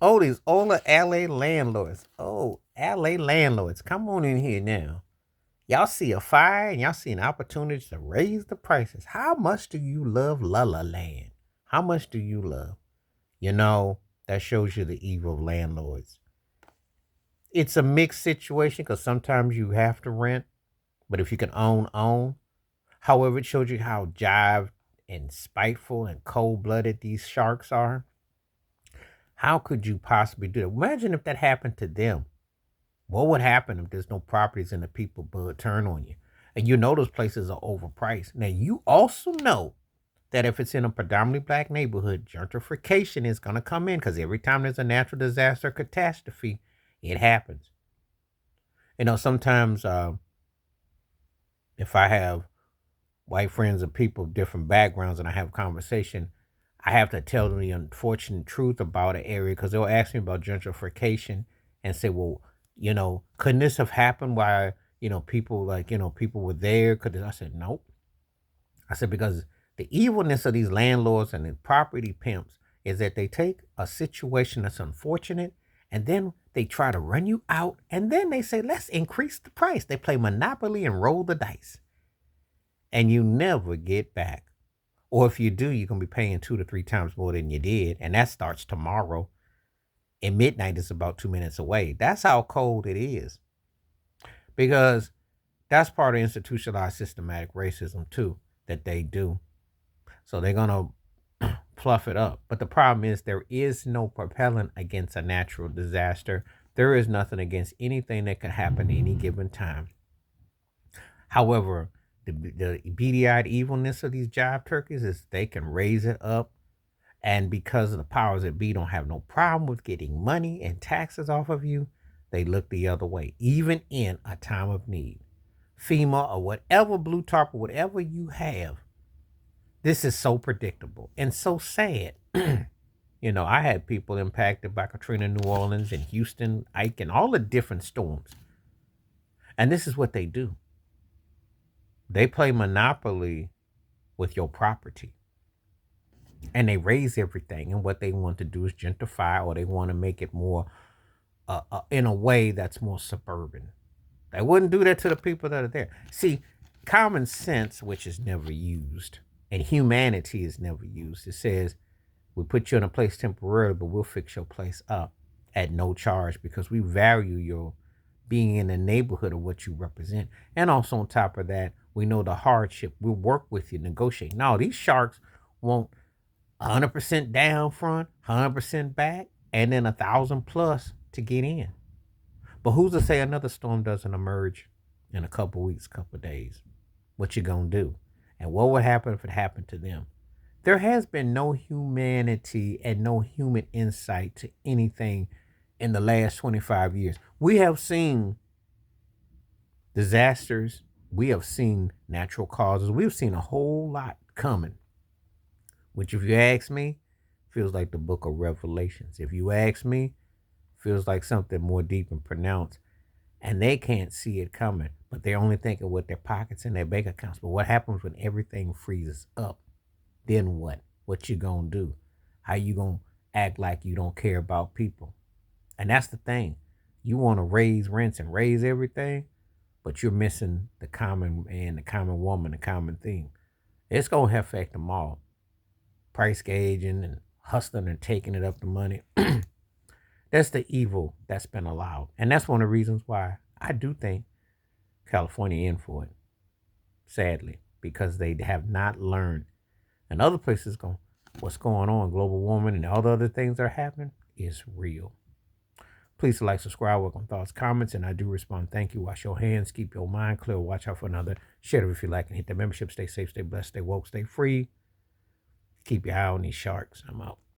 Oh, these older LA landlords. Oh, LA landlords. Come on in here now. Y'all see a fire and y'all see an opportunity to raise the prices. How much do you love La La Land? How much do you love? You know, that shows you the evil of landlords. It's a mixed situation because sometimes you have to rent, but if you can own, own. However, it shows you how jive and spiteful and cold blooded these sharks are. How could you possibly do that? Imagine if that happened to them. What would happen if there's no properties and the people would turn on you? And you know those places are overpriced. Now, you also know that if it's in a predominantly black neighborhood, gentrification is going to come in because every time there's a natural disaster or catastrophe, it happens. You know, sometimes if I have white friends or people of different backgrounds and I have a conversation, I have to tell them the unfortunate truth about an area because they'll ask me about gentrification and say, well, couldn't this have happened while, people people were there? Could I said, nope. I said, because the evilness of these landlords and the property pimps is that they take a situation that's unfortunate and then they try to run you out and then they say, let's increase the price. They play Monopoly and roll the dice and you never get back. Or if you do, you're going to be paying 2 to 3 times more than you did. And that starts tomorrow. And midnight is about 2 minutes away. That's how cold it is. Because that's part of institutionalized systematic racism, too, that they do. So they're going to fluff it up. But the problem is there is no propellant against a natural disaster. There is nothing against anything that can happen at any given time. However, the beady-eyed evilness of these jive turkeys is they can raise it up. And because of the powers that be don't have no problem with getting money and taxes off of you, they look the other way, even in a time of need. FEMA or whatever, Blue Tarp or whatever you have, this is so predictable and so sad. I had people impacted by Katrina, New Orleans, and Houston, Ike, and all the different storms. And this is what they do. They play Monopoly with your property. And they raise everything. And what they want to do is gentrify or they want to make it more in a way that's more suburban. They wouldn't do that to the people that are there. See, common sense, which is never used, and humanity is never used. It says, we put you in a place temporarily, but we'll fix your place up at no charge because we value your being in the neighborhood of what you represent. And also on top of that, we know the hardship. We'll work with you, negotiate. No, these sharks won't 100% down front, 100% back, and then 1,000 plus to get in. But who's to say another storm doesn't emerge in a couple weeks, couple days? What you gonna do? And what would happen if it happened to them? There has been no humanity and no human insight to anything in the last 25 years. We have seen disasters, we have seen natural causes, we've seen a whole lot coming, which, if you ask me, feels like the book of Revelations. If you ask me, feels like something more deep and pronounced. And they can't see it coming, but they're only thinking with their pockets and their bank accounts. But what happens when everything freezes up? Then what? What you gonna do? How you gonna act like you don't care about people? And that's the thing. You want to raise rents and raise everything, but you're missing the common man, the common woman, the common thing. It's gonna affect them all. Price gauging and hustling and taking it up the money. That's the evil that's been allowed. And that's one of the reasons why I do think California in for it, sadly, because they have not learned. And other places go, what's going on, global warming and all the other things that are happening is real. Please like, subscribe, welcome thoughts, comments, and I do respond. Thank you. Wash your hands, keep your mind clear, watch out for another. Share it if you like, and hit the membership. Stay safe, stay blessed, stay woke, stay free. Keep your eye on these sharks. I'm out.